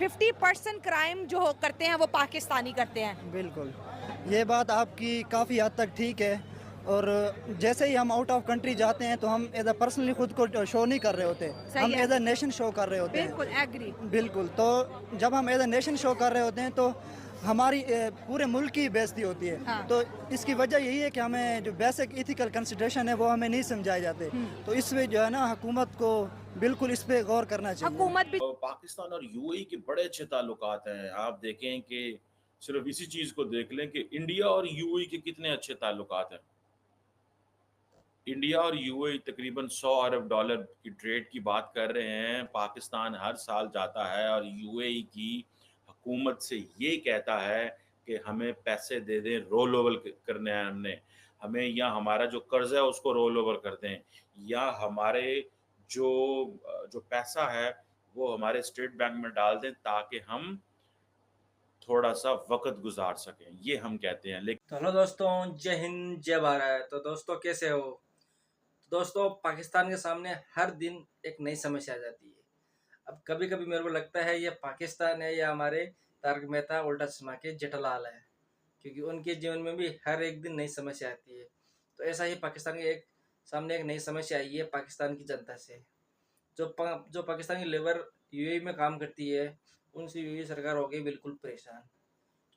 50% crime जो करते हैं वो पाकिस्तानी करते हैं। बिल्कुल, ये बात आपकी काफ़ी हद तक ठीक है। और जैसे ही हम आउट ऑफ कंट्री जाते हैं तो हम एज अ पर्सनली खुद को शो नहीं कर रहे होते, सही हम है। एज अ नेशन शो कर रहे होते बिल्कुल हैं। एग्री। बिल्कुल, तो जब हम एज अ नेशन शो कर रहे होते हैं तो हमारी पूरे मुल्क की बेइज्जती होती है। हाँ। तो इसकी वजह यही है कि हमें जो बेसिक इथिकल कंसिडरेशन है वो हमें नहीं समझाए जाते। तो इसमें जो है ना, हुकूमत को बिल्कुल इस पे गौर करना चाहिए। हुकूमत भी और पाकिस्तान और यूएई के बड़े अच्छे ताल्लुकात हैं। आप देखें कि सिर्फ इसी चीज़ को देख लें कि इंडिया और यूएई के कितने अच्छे ताल्लुकात हैं। इंडिया और यूएई तकरीबन 100 अरब डॉलर की ट्रेड की बात कर रहे हैं। पाकिस्तान हर साल जाता है और यूएई की हुकूमत से ये कहता है कि हमें पैसे दे दें, रोल ओवर करने हैं हमने। हमें या हमारा जो कर्ज़ है उसको रोल ओवर कर दें, या हमारे जो जो पैसा है वो हमारे स्टेट बैंक में डाल दें ताकि हम थोड़ा-सा वक़्त गुज़ार सकें। ये हम कहते हैं। लेकिन तो हेलो दोस्तों, जय हिंद जय भारत। तो दोस्तों कैसे हो? तो दोस्तों पाकिस्तान के सामने हर दिन एक नई समस्या आ जाती है। अब कभी कभी मेरे को लगता है ये पाकिस्तान है या हमारे तारक मेहता उल्टा चश्मा के जेठालाल है, क्योंकि उनके जीवन में भी हर एक दिन नई समस्या आती है। तो ऐसा ही पाकिस्तान के सामने एक नई समस्या आई है पाकिस्तान की जनता से। जो पाकिस्तान की लेबर यूएई में काम करती है, उनसे यूएई सरकार हो गई बिल्कुल परेशान,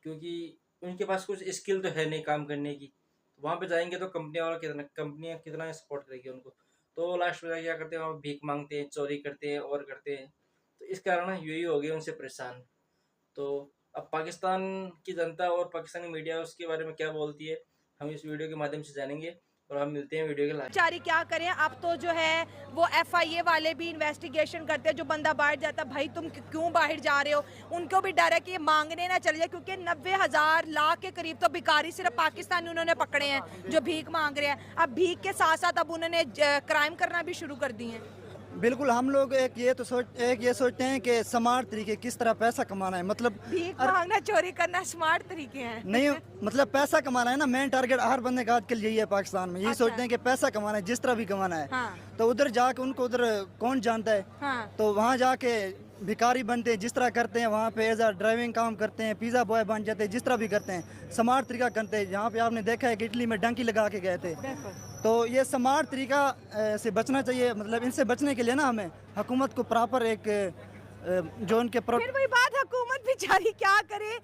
क्योंकि उनके पास कुछ स्किल तो है नहीं काम करने की। तो वहाँ पे जाएंगे तो कंपनियाँ कितना सपोर्ट करेगी उनको। तो लास्ट में क्या करते हैं, वहाँ भीख मांगते हैं, चोरी करते हैं और करते हैं। तो इस कारण यूएई हो गए उनसे परेशान। तो अब पाकिस्तान की जनता और पाकिस्तानी मीडिया उसके बारे में क्या बोलती है, हम इस वीडियो के माध्यम से जानेंगे। और हम मिलते हैं वीडियो के लास्ट। बेचारी क्या करें, अब तो जो है वो एफआईए वाले भी इन्वेस्टिगेशन करते हैं। जो बंदा बाहर जाता, भाई तुम क्यों बाहर जा रहे हो, उनको भी डर है कि ये मांगने ना चले जाए, क्योंकि 90,000 लाख के करीब तो भिखारी सिर्फ पाकिस्तानी उन्होंने पकड़े हैं जो भीख मांग रहे हैं। अब भीख के साथ साथ अब उन्होंने क्राइम करना भी शुरू कर दिए हैं। बिल्कुल, हम लोग एक ये सोचते हैं कि स्मार्ट तरीके किस तरह पैसा कमाना है। मतलब भीख मांगना, चोरी करना स्मार्ट तरीके हैं। नहीं, मतलब पैसा कमाना है ना, मेन टारगेट हर बंदे का आजकल यही है पाकिस्तान में। यही अच्छा। सोचते हैं कि पैसा कमाना है, जिस तरह भी कमाना है। हाँ। तो उधर जाके उनको उधर कौन जानता है। हाँ। तो वहाँ जाके भिखारी बनते हैं, जिस तरह करते हैं वहाँ पे एज आ ड्राइविंग काम करते हैं, पिज़्ज़ा बॉय बन जाते हैं, जिस तरह भी करते हैं स्मार्ट तरीका करते हैं। यहाँ पे आपने देखा है कि इटली में डंकी लगा के गए थे। तो ये स्मार्ट तरीका से बचना चाहिए। मतलब इनसे बचने के लिए ना हमें हुकूमत को प्रॉपर एक जो उनके फिर वही बात, हुकूमत बेचारी क्या करे।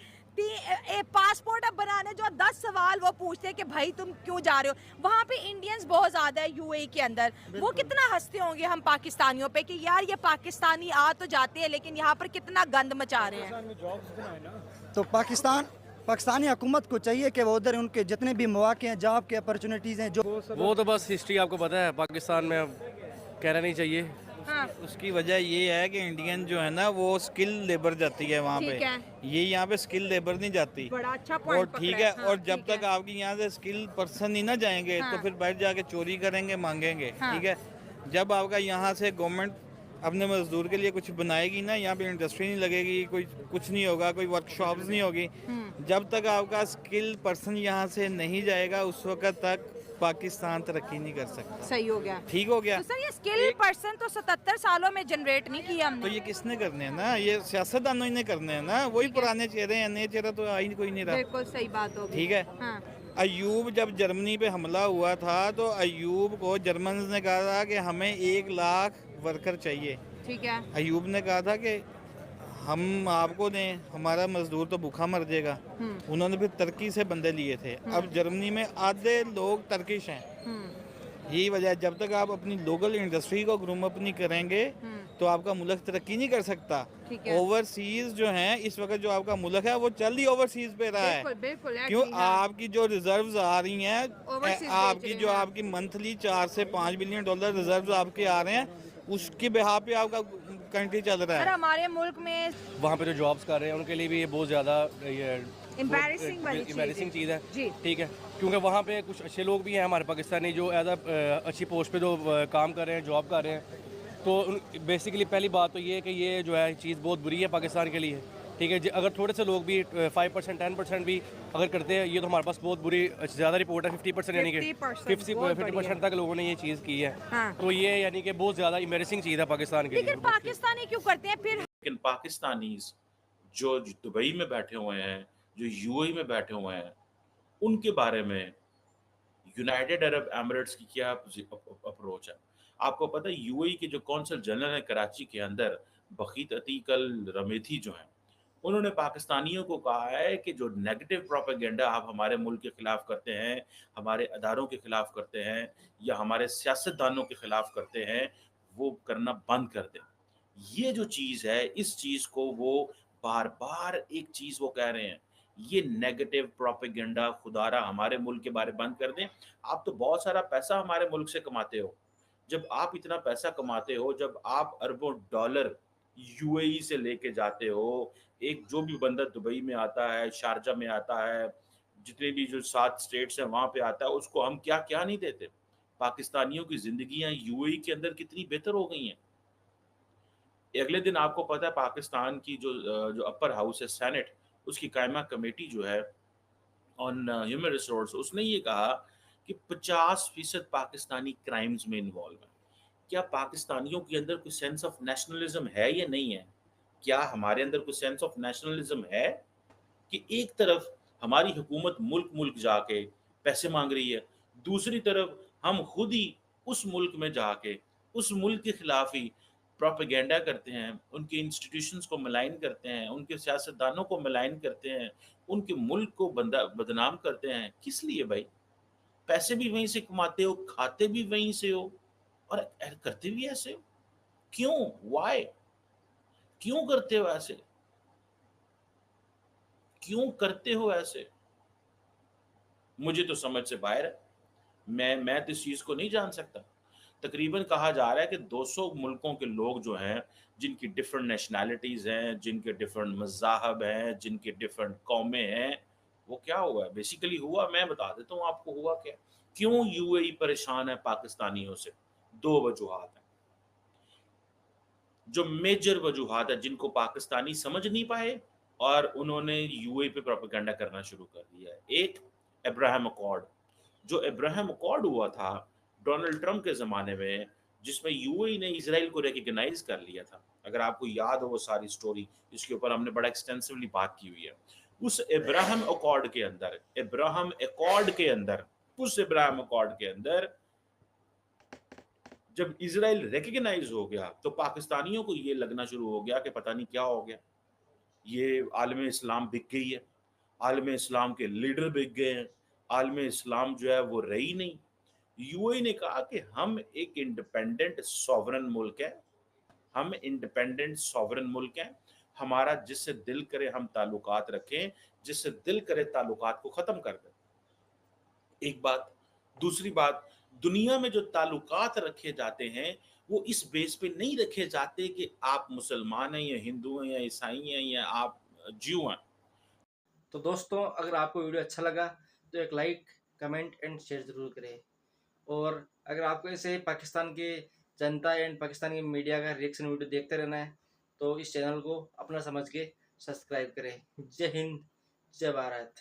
पासपोर्ट अब बनाने जो 10 सवाल वो पूछते हैं कि भाई तुम क्यों जा रहे हो। वहाँ पे इंडियंस बहुत ज्यादा है यूएई के अंदर, वो कितना हंसते होंगे हम पाकिस्तानियों पे कि यार ये पाकिस्तानी आ तो जाते हैं लेकिन यहाँ पर कितना गंद मचा रहे हैं। तो पाकिस्तानी हुकूमत को चाहिए कि वो उधर उनके जितने भी मौके हैं, जॉब के अपॉर्चुनिटीज़ हैं, जो वो तो बस हिस्ट्री आपको पता है पाकिस्तान में, अब कहना नहीं चाहिए। हाँ। उसकी वजह ये है कि इंडियन जो है ना वो स्किल लेबर जाती है वहाँ पे। ठीक है। ये यहाँ पे स्किल लेबर नहीं जाती। बड़ा अच्छा और पॉइंट ठीक पकड़ा है। हाँ, और जब ठीक तक है। आपकी यहाँ से स्किल पर्सन ही ना जाएंगे हाँ। तो फिर बैठ जाके चोरी करेंगे, मांगेंगे। हाँ। ठीक है। जब आपका यहाँ से गवर्नमेंट अपने मजदूर के लिए कुछ बनाएगी ना, यहाँ पे इंडस्ट्री नहीं लगेगी, कोई कुछ नहीं होगा, कोई वर्कशॉप्स नहीं होगी। जब तक आपका स्किल पर्सन यहाँ से नहीं जाएगा उस वक्त तक पाकिस्तान तरक्की नहीं कर सकता। सही हो गया। ठीक हो गया। तो सर ये स्किल पर्सन तो 77 सालों में जनरेट नहीं किया तो हमने। ये किसने करने हैं ना, ये सियासतदानों ही ने करने हैं ना। वही पुराने चेहरे हैं, नए चेहरा तो आई कोई नहीं रहा। बिल्कुल सही बात होगी। ठीक है। हाँ। अयूब जब जर्मनी पे हमला हुआ था तो अयूब को जर्मन ने कहा था कि हमें 1 लाख वर्कर चाहिए। ठीक है। अयूब ने कहा था कि हम आपको दें, हमारा मजदूर तो भूखा मर जाएगा। उन्होंने फिर तुर्की से बंदे लिए थे। अब जर्मनी में आधे लोग टर्किश हैं। यही वजह है, जब तक आप अपनी लोकल इंडस्ट्री को ग्रूम अप नहीं करेंगे तो आपका मुल्क तरक्की नहीं कर सकता। ओवरसीज जो है इस वक्त जो आपका मुल्क है वो चल ही ओवरसीज पे रहा है। बिल्कुल क्यों? आपकी जो रिजर्व्स आ रही हैं, Overseas आपकी जो आपकी मंथली 4 से 5 बिलियन डॉलर रिजर्व्स आपके आ रहे हैं, उसके बिहार पे आपका कंट्री चल रहा सर है। हमारे मुल्क में वहाँ पे जो जॉब्स कर रहे हैं उनके लिए भी ये बहुत ज़्यादा एम्बैरेसिंग चीज़ है। जी। ठीक है, क्योंकि वहाँ पे कुछ अच्छे लोग भी हैं हमारे पाकिस्तानी जो एज अच्छी पोस्ट पे जो काम कर रहे हैं, जॉब कर रहे हैं। तो बेसिकली पहली बात तो ये है कि ये जो है चीज़ बहुत बुरी है पाकिस्तान के लिए। ठीक है, अगर थोड़े से लोग भी 5% 10% भी अगर करते हैं, ये तो हमारे पास बहुत बुरी ज़्यादा रिपोर्ट है। 50% यानी कि 50% तक लोगों ने ये चीज़ की है। हाँ। तो ये यानी कि बहुत ज़्यादा एम्बैरेसिंग चीज़ है पाकिस्तान के लिए। लेकिन पाकिस्तानी क्यों करते हैं फिर? लेकिन पाकिस्तानीज जो दुबई में बैठे हुए हैं, जो यूएई में बैठे हुए हैं, उनके बारे में यूनाइटेड अरब एमिरेट्स की क्या अप्रोच है? आपको पता है यूएई के जो कौंसल जनरल हैं कराची के अंदर, बखीत अतीक अल रमेथी जो हैं, उन्होंने पाकिस्तानियों को कहा है कि जो नेगेटिव प्रोपेगेंडा आप हमारे मुल्क के खिलाफ करते हैं, हमारे अदारों के खिलाफ करते हैं या हमारे सियासतदानों के खिलाफ करते हैं, वो करना बंद कर दें। ये जो चीज़ है, इस चीज़ को वो बार-बार एक चीज़ वो कह रहे हैं, ये नेगेटिव प्रोपेगेंडा खुदारा हमारे मुल्क के बारे बंद कर दें। आप तो बहुत सारा पैसा हमारे मुल्क से कमाते हो। जब आप इतना पैसा कमाते हो, जब आप अरबों डॉलर यूएई से लेके जाते हो, एक जो भी बंदा दुबई में आता है, शारजा में आता है, जितने भी जो 7 स्टेट्स हैं वहाँ पे आता है, उसको हम क्या-क्या नहीं देते। पाकिस्तानियों की ज़िंदगियाँ यूएई के अंदर कितनी बेहतर हो गई हैं। अगले दिन आपको पता है पाकिस्तान की जो अपर हाउस है सेनेट, उसकी कायमा कमेटी जो है ऑन ह्यूमन रिसोर्स, उसने ये कहा कि 50% पाकिस्तानी क्राइम्स में इन्वॉल्व हैं। क्या पाकिस्तानियों के अंदर कोई सेंस ऑफ नेशनलिज्म है या नहीं है? क्या हमारे अंदर कोई सेंस ऑफ नेशनलिज्म है कि एक तरफ हमारी हुकूमत मुल्क-मुल्क जाके पैसे माँग रही है, दूसरी तरफ हम खुद ही उस मुल्क में जाके, उस मुल्क के खिलाफ ही प्रोपेगेंडा करते हैं, उनके इंस्टीट्यूशंस को मलाइन करते हैं, उनके सियासतदानों को मलाइन करते हैं, उनके मुल्क को बदनाम करते हैं। किस लिए भाई? पैसे भी वहीं से कमाते हो, खाते भी वहीं से हो और करते भी ऐसे हो। क्यों? व्हाय? क्यों करते हो ऐसे? क्यों करते हो ऐसे? मुझे तो समझ से बाहर है। मैं तो इस चीज़ को नहीं जान सकता। तकरीबन कहा जा रहा है कि 200 मुल्कों के लोग जो हैं, जिनकी डिफरेंट नेशनैलिटीज़ हैं, जिनके डिफरेंट मज़ाहब हैं, जिनके डिफरेंट कौमें हैं, वो क्या हुआ है? बेसिकली हुआ मैं बता देता हूँ आपको हुआ क्या? क्यों यूएई परेशान है पाकिस्तानियों से? 2 वजूहात हैं। जो मेजर वजूहात है जिनको पाकिस्तानी समझ नहीं पाए और उन्होंने यूएई पे प्रोपेगेंडा करना शुरू कर दिया है। एक अब्राहम अकॉर्ड, जो अब्राहम अकॉर्ड हुआ था डोनाल्ड ट्रंप के ज़माने में, जिसमें यूएई ने इज़राइल को रिकॉग्नाइज़ कर लिया था। अगर आपको याद हो वो सारी स्टोरी, इसके ऊपर हमने बड़ा एक्सटेंसिवली बात की हुई है। उस अब्राहम अकॉर्ड के अंदर जब इज़राइल रिकॉग्नाइज़ हो गया, तो पाकिस्तानियों को ये लगना शुरू हो गया कि पता नहीं क्या हो गया। ये आलम इस्लाम बिक गई है, आलम इस्लाम के लीडर बिक गए हैं, आलम इस्लाम जो है वो रही नहीं। यूएई ने कहा कि हम एक इंडिपेंडेंट सॉवरेन मुल्क है, हम इंडिपेंडेंट सॉवरेन मुल्क हैं, हमारा जिससे दिल करे हम ताल्लुकात रखें, जिससे दिल करे ताल्लुकात को ख़त्म कर दें। एक बात, दूसरी बात, दुनिया में जो ताल्लुकात रखे जाते हैं, वो इस बेस पे नहीं रखे जाते कि आप मुसलमान हैं या हिंदू हैं या ईसाई हैं या आप ज्यू हैं। तो दोस्तों, अगर आपको वीडियो अच्छा लगा तो एक लाइक, कमेंट एंड शेयर ज़रूर करें। और अगर आपको ऐसे पाकिस्तान के जनता एंड पाकिस्तान की मीडिया का रिएक्शन वीडियो देखते रहना है तो इस चैनल को अपना समझ के सब्सक्राइब करें। जय हिंद, जय भारत।